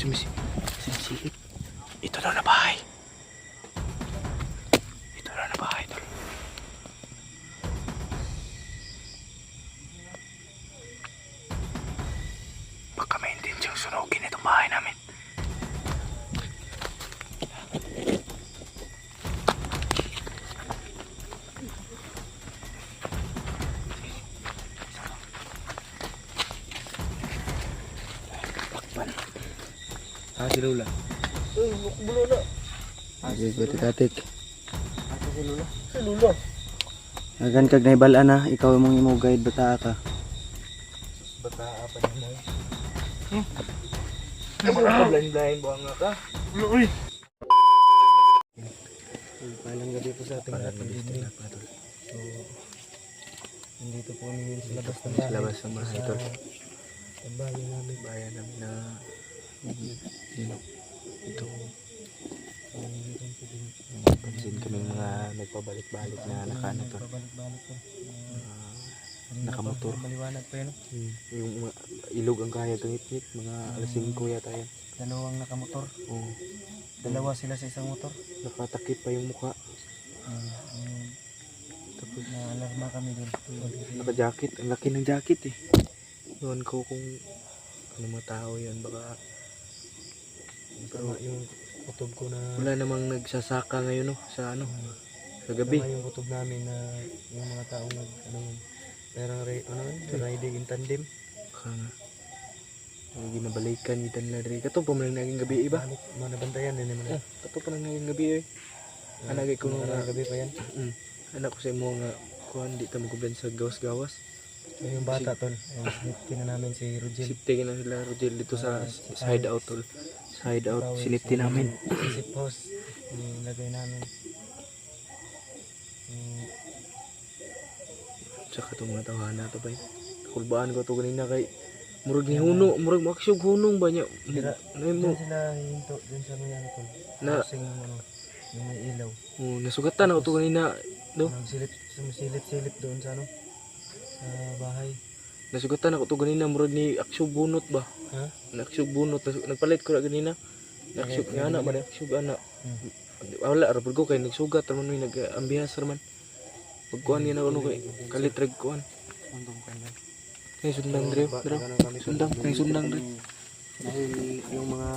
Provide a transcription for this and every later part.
sumisilip. Ito daw na bahay. Ito daw na bahay, tol. Baka may intensyong sunugin itong bahay namin. Si Lula. Bulo na. Sige, buti katik. Si Lula. Si Lula. Agan kag naibalaan na, ikaw mong imo guide bata ka. Bata pa niya mo. Blind buang ka. Uy. Palang gabi po sa ating lahat. So, nandito po kami sa labas ng bahay. Sa labas ng bahay, tol. Sa bayan namin na Ito. Pansin kami mga nagpabalik-balik na nakano to. Nakamotor. Maliwanag pa yun. Yung mga ilog ang kaya tungit-ngit, mga alas 5 yata yan. Dalawang nakamotor. Oo. Dalawa sila sa isang motor. Nakatakip pa yung mukha. Tapos na alarma kami doon. Naka-jacket, ang laki ng jacket eh. Iwan ko kung ano mga tao yan, baka pero yung kutob ko na wala namang nagsasaka ngayon no, sa ano, sa gabi. yung kutob namin na yung mga taong riding in tandem. Kaya nga ginabalikan kita nila rin. Kato pa man naging gabi iba. Mga nabantayan din naman. Kato pa lang naging gabi eh. Anagay ko nung gabi pa yan. Anak ko sa imo nga kuhan di ta magublan sa gawas-gawas. Yung bata tol, sinipti na namin si Rogel. Safety na sila Rogel dito sa hideout tol. Sa hideout sinipti namin. Sa zip house nilagay namin. Tsaka itong mga tawhana to ba yun. Kulbaan ko to kanina kay murag ni huno, murag maksyon hunong ba niya. Doon sila hinto, doon sa mga ano tol. Na Kasing yung may ilaw. nasugatan ako to kanina. No? Sumisilip doon sa ano, sa bahay. Nasugatan ako to kanina, murag ni aksyon bunot ba? Ha? Aksyon bunot, nagpalit ko na kanina. Aksyon nga anak ba, aksyon anak. Wala, rapod ko kay nagsugat naman may nag-ambihas naman. Pagkuhan yan ako no kay kalitrag kuhan. Ay sundang dre, sundang dre. Dahil yung mga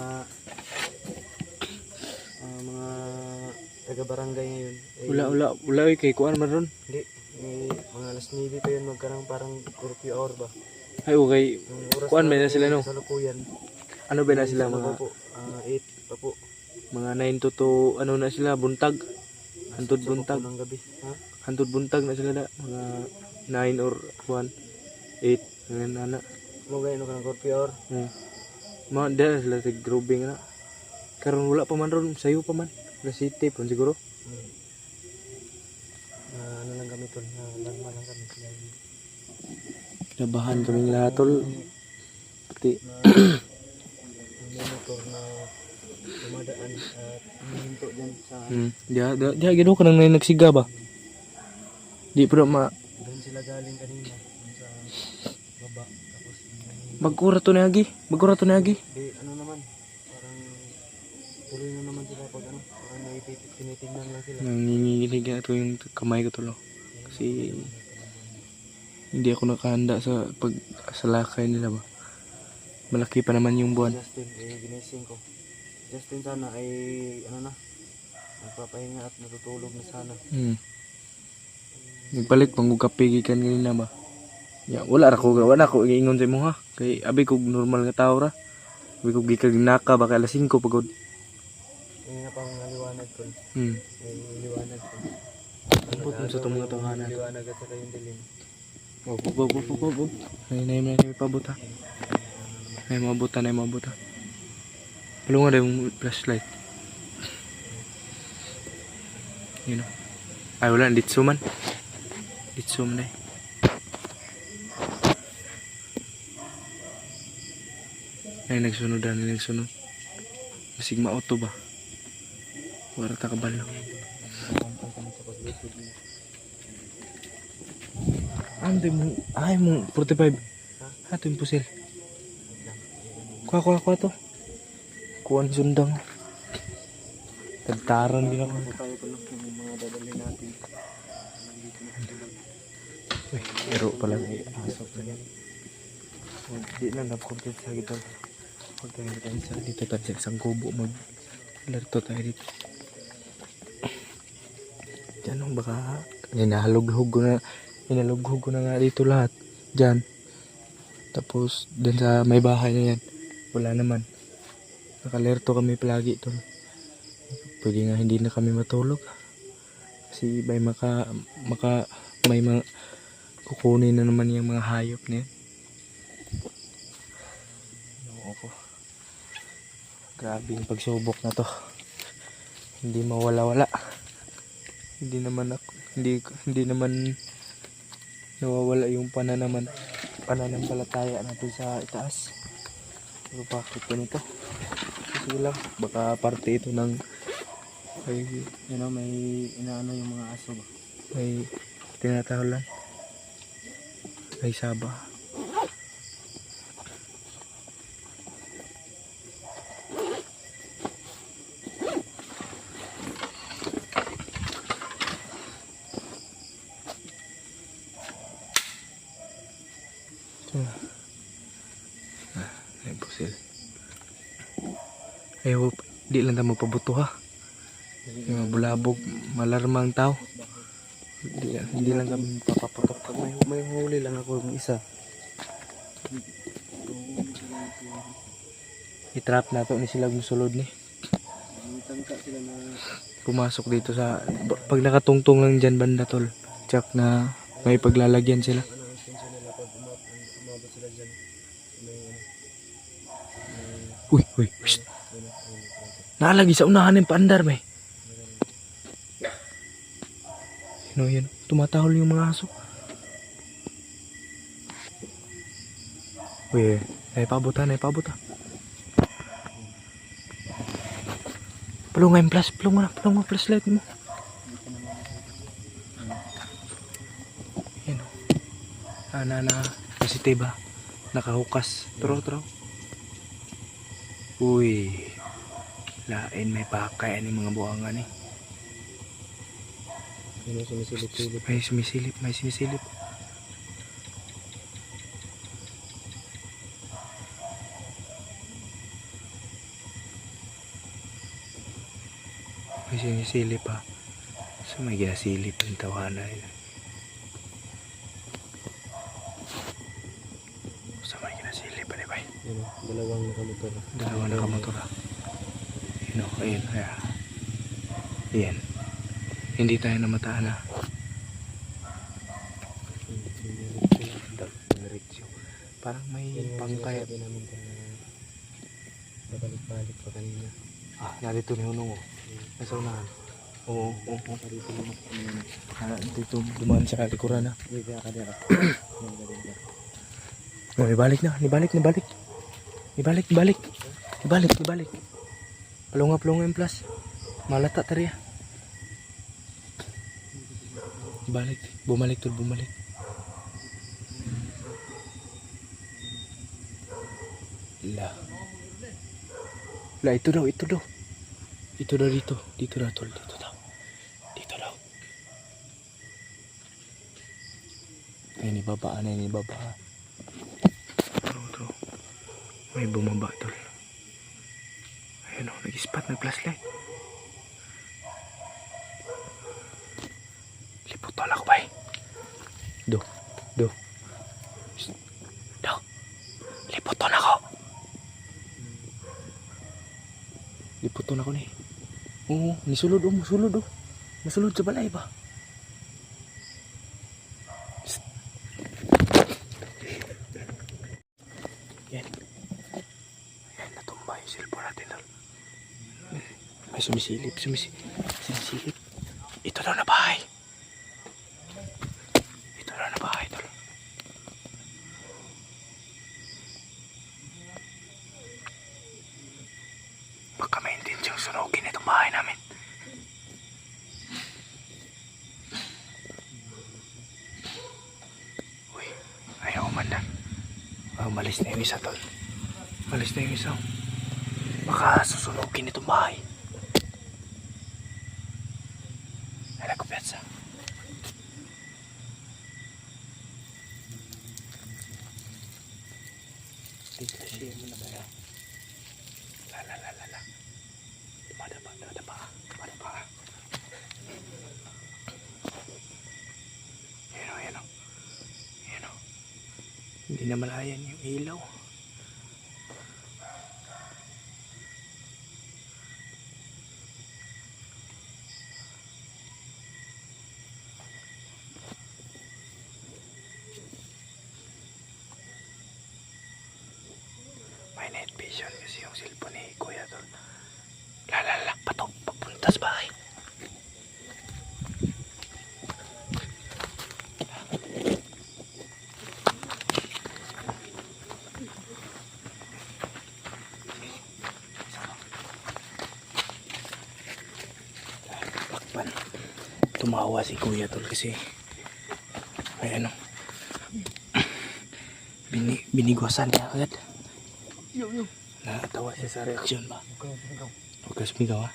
taga-barangay ngayon. Wala kay kuhan man ron. Hindi, mga alas 9 pa yun magkarang parang curfew hour ba. Ay okay, kuhan ba na sila no? Sa lukuyan. Ano ba na sila mga 8 pa po. mga 9 to ano na sila buntag. Hantod buntag ng gabi. Ha? Hantod buntag na sila na mga 9 or 1 8 ngayon ana. Mo gay no kanang curfew hour. Mga dahil sila sa grubing na. Karon wala pa man ron, sayo pa man. La city pun siguro. Ano lang kami tol, alarma lang kami. Labahan kaming lahat tol. Pati may motor na dumadaan at huminto dyan sa Diya gino ka nang nagsiga ba? Di pero doon sila galing kanina sa baba tapos Magkura to na agi. ano naman parang tuloy na naman sila pag ano parang may tinitingnan lang sila. Nanginginig ito yung kamay ko tulo. Kasi hindi ako nakahanda sa pagsalakay nila ba. Malaki pa naman yung buwan. Justin, ginising ko. Justin sana ay ano na nagpapahinga at natutulog na sana. Nagpalit pang kape gikan kanina ba. Ya wala ko iingon sa imo ha. Kay abi ko normal nga tao ra. Abi ko gikag naka baka alas 5 pagod. Nga pang liwanag ko. Liwanag ko. Kumpot mo sa itong mga tawhana. Liwanag at saka yung dilim. Wag. Nay pabot ha. Nay mabot ha. Palungan na yung flashlight. Yun o. Ay wala, ditso man. Ditso man eh. Ay nagsunod. Masig ma-auto ba? Wala ta kabalo. Ay mo 45. Ato yung pusil. Kuha to. kuan sundang. Tagtaran din ako. Ano tayo pa lang yung mga dadalhin natin. Nandito na sila. Uy, ero pala may asok na yan. Hindi na na-complete sa dito. Huwag tayo sa dito tayo sa isang kubo. Maglarto tayo dito. Diyan o baka hinalughog ko na nga dito lahat. Diyan. Tapos dun sa may bahay na yan. Wala naman. Nakalerto kami palagi tol. Pwede nga hindi na kami matulog. Kasi may may mga kukunin na naman yung mga hayop na yan. Ako. Grabe yung pagsubok na to. Hindi mawala-wala. Hindi naman nawawala yung pananampalataya natin sa itaas. Pero bakit ganito? Kasi lang, baka parte ito ng May inaano yung mga aso ba? may tinatahulan. May saba. Ay, pusil. Ayaw, di lang tayo mapabuto ha. Yung bulabog, malarmang tao. Hindi lang kami papaputok. Pag may huli lang ako yung isa. I-trap na to ni sila musulod ni. May tangka sila na Pumasok dito sa pag nakatungtong lang dyan banda tol. Tsak na may paglalagyan sila. ano ang intention nila pag umabot sila dyan. May Uy. Psst. Nalagi sa unahan ng paandar may. Yun. Tumatahol yung mga aso. Uy, naipabot ha. Palunga yung plus, palunga flashlight mo. Yan o. Na positiba. Nakahukas. Turo. Uy. Lain may pakay ni mga buwangan eh. May sumisilip-silip. May sumisilip. May sinisilip ha. So may ginasilip ang tawanan. So may ginasilip pa ba? Yun, dalawang nakamotor. Dalawa nakamotor ha. Ayun. Ayan. Hindi tayo namataan ha. Parang may pangkay. Sabi namin na babalik-balik pa kanina. Narito ni Hunong oh. Nasa unahan. Oo. Dito dumaan sa likuran ha. Dito ka dito. Oh, ibalik na. Ibalik. Palunga yung plus. Malata tari ha. Bumalik. La, ito daw. Dito daw, tol. Dito daw. Ay, ibaba. Tro. May bumaba, tol. Ayun o, nag-spot, nag-flashlight. Liputan ako ba eh. Do. Liputan ako ni. Oo, nisulod oh. Masulod sa balay ba? Yan, natumba yung cellphone natin. May sumisilip. Ito daw na bahay. Tol. Baka may intensyong sunugin itong bahay namin. Uy, ayaw umanda. Umalis na yung isa tol. Baka susunugin itong bahay. Ay, nagkupiatsa. Dito siya mo na kaya. La. Dumadapa. Yan o. Hindi na malayan yung ilaw. May night vision kasi yung cellphone ni Kuya Tol. Patok, papunta sa bahay. Lakban. Tumawa si Kuya Tol kasi ay ano, binigwasan niya agad. Natawa siya sa reaksyon ba? Huwag ka sumigaw ha.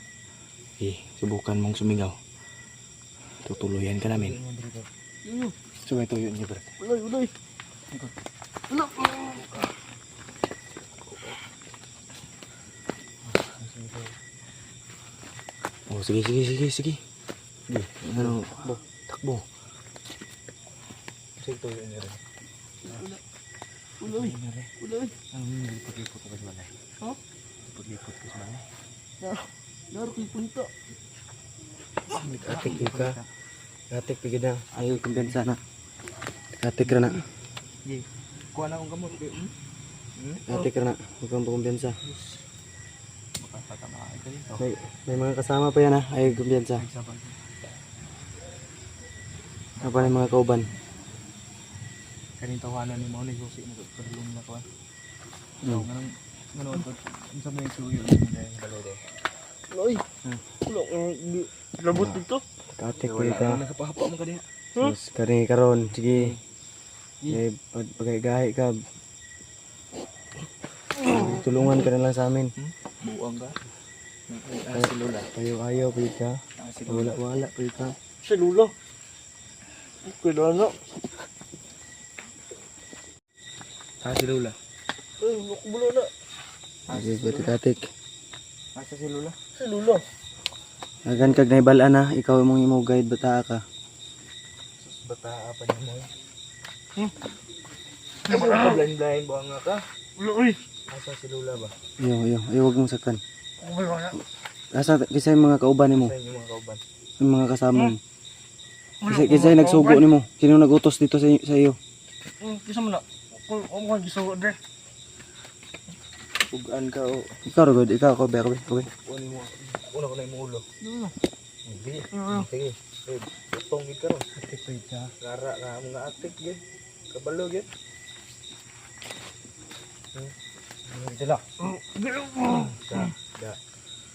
Subukan mong sumigaw. Tutuluyan ka namin. Subay tuyo niyo bro. Ulay. Oh, sige. Ano? Takbo. Sige tuyo niyo rin. Ulay. Ang lipot-lipot ka sa balay. Ha? Lipot-lipot ka sa balay. Laro kayo punta. Atik ka. Atik pigid na. Ayaw kumpensa na. Atik ka na. Ye. Kuha na akong gamot. Atik ka na. Huwag kang kumpiyansa. Makapatama ka dito. May mga kasama pa yan ha. Ayaw kumpiyansa. Ano pa yung mga kauban? Kaning tawanan ni mo ni Jose mo kadulong na ko. Ngano unsa may suyo ni balay de. Loy. Ulo labot dito. Atik ko ka. Nakapahapa mo ka diha. Mas kani karon sige. Pagay-gahi ka. Tulungan ka na lang sa amin. Buang ka. Si Lola. Ayaw pwede ka. Wala pwede ka. Si Lola. Kailan na? Si Lola. Ay, nakubulo na. Sige, batik-atik. Asa si Lola? Si Lola. Agan kag naibalaan na, ikaw mong imo guide bata ka. Sus, bataa pa niya mo. Blind ba nga ka? Uy. Asa si Lola ba? Yo, wag mong saktan. Wala. Asa kisay mga kauban nimo? Sa inyo mga kauban. Yung mga kasama mo. Kisay nagsugo nimo. Sino nagutos dito sa iyo? Kisa mo na. Kung mo gisugo dre. Ugan ka o. Ikaw ra gud, ikaw ko ba ko. Kunin mo. Una ko na yung ulo. Hindi. Sige. Utong gid karon. Atik pwede ka. Gara ka mga atik gid. Kabalo gid. Dito lang.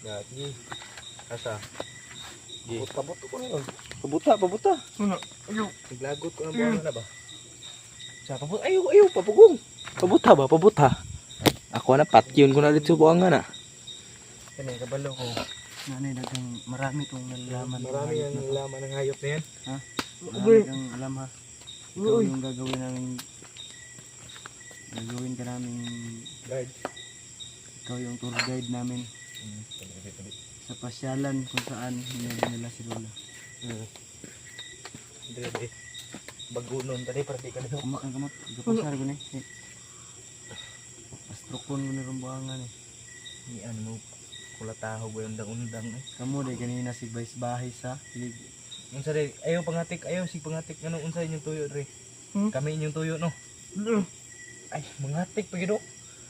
Da. Sige. Asa. Pabot ko na yun. Pabuta. Ano? Ayaw. Naglagot ko ng buwan na ba? Sa pabot. Ayaw. Papugong. Pabuta. Ako na patyon ko na dito buangan na. Kani kabalo ko. Nanay dagang marami tong nalaman. Marami ang laman ng hayop na yan. Ha? Marami kang alam ha. Ikaw yung gagawin ka namin Guide. ikaw yung tour guide namin sa pasyalan kung saan nila si Lola. Dede. Bagunon tadi pergi ka dito. Kamot. Gapasar ko ni. Pastrukon mo na rin buangan eh. Ni ano mo kulataho ba undang-undang eh. Kamu day kanina si Vice Bahay sa Unsa day ayaw pangatik ano unsa inyong tuyo dre. Kami inyong tuyo no. Ay mangatik pa gido.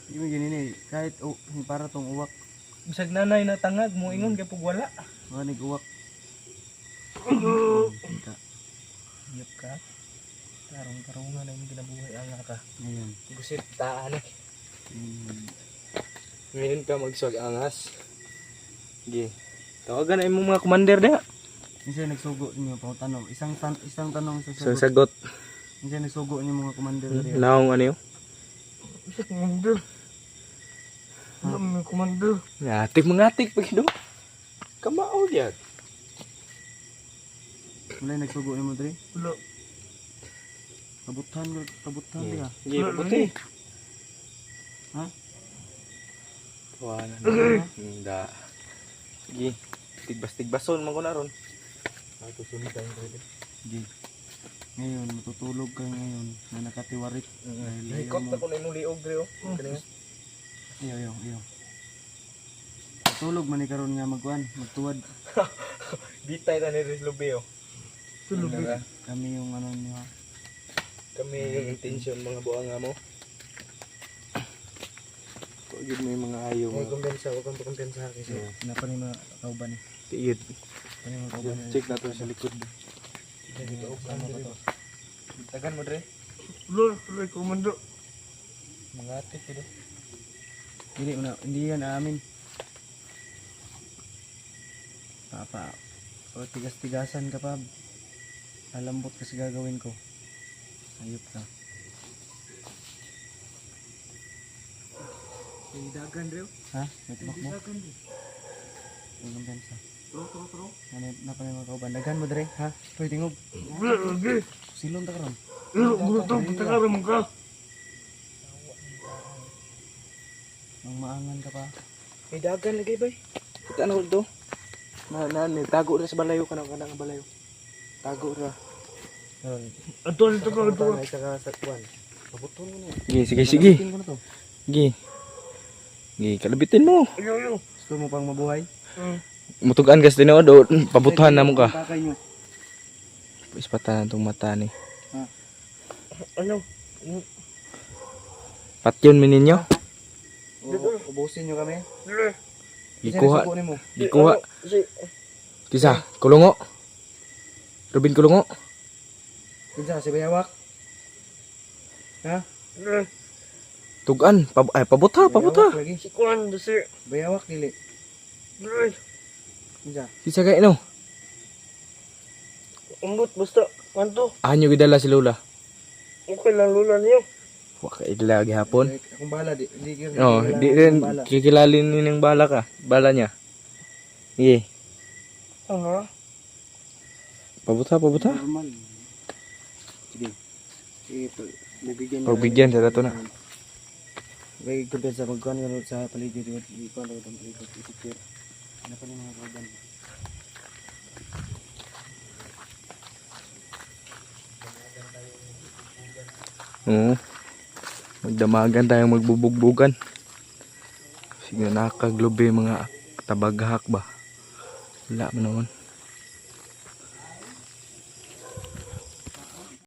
Di mo ganini kahit para tong uwak. Bisag nanay na tangag mo ingon kay pug wala. Mga nag-uwak. Yep ka. Tarong-tarungan na yung ginabuhay ang ka. Ayan. Gusit taan eh. Ngayon ka magsag-angas. Sige. Tawagan na yung mga commander na. Minsan nagsugo niyo pa tanong. Isang tanong sa Isang sagot. sagot. Minsan nagsugo niyo mga commander. Naong ano yun? Commander. May komando. Ngatik mengatik pagi do. Kamao ya. Wala nagsugo ni mo dre. Wala. Kabutan dia. Gi putih. Ha? Wala na. Hindi. Gi. Tigbas-tigbason man ko na ron. Ako sunod tayo dito. Di. Ngayon matutulog ka ngayon na nakatiwarik. Ay, kota ko na imong liog dre oh. Kani. Iyo. Tulog man ni karon nga magkuan, magtuwad. Bitay na ni Rizlobe oh. Tulog. Kami yung ano niyo. Kami yung intention mga buang nga mo. Kung yun may mga ayaw May mo. kumpensa, huwag kang kumpensa kasi. Napa ni mga kauban ni. Tiid. Kani mga kauban. Check natin sa likod. Ano ba to? Tagan mo dre. Wala, may komando. Mangatik dito. Hindi yan amin. Papa, o tigas-tigasan ka pa. Alambot kasi gagawin ko. Ayop ka. May dagan rin. Ha? May tibak mo? Dagan rin. May kumpensa. Tro. Ano na pa mga kauban? Daghan mo dre, ha? Toy tingog. Wala, lagi. Silon ta karon. Wala, ito, patakaram ka. Ang maangan ka pa. May dagan lagi bay. Kita na to. Ni tago ra sa balayo kana nga balayo. Tago ra. Ito ka. May saka sa kuan. Pabuton mo na. Sige. Kalabitin ko na to. Gi, kalabitin mo. Ayaw. Gusto mo pang mabuhay? Mutugan gas din do. Pabutuhan na mo ka. Pakay nyo. Ispatan tong mata ni. Ano? Patyon mi ninyo. Ubusin nyo kami. Wala. Gikuha. Isa mo. Gikuha. Si, Kisa, kulungo. Rubin kulungo. Kinsa si Bayawak? Ha? wala. Tugan, pabuta. Bayawak lagi. Si Kuan, si. Bayawak dili. Wala. Kinsa? Kisa kay no. Umbot, basta. Kanto. Anyo gidala si Lola. Okay lang lula niyo. Wa kay idala gihapon. Akong bala di Oh, di rin kikilalin ni ng bala ka. Bala niya. Sige, Ano? pabuta. Normal. Sige. Bibigyan niya. Pagbigyan sa dato na. Bagay ko sa magkuhan nga sa paligid ko. Ikuhan ko ang paligid. Isipir. Ano pa ng mga kauban? Oo. Magdamagan tayong magbubugbugan. Sige nakaglobe mga tabaghak ba. Wala man naman.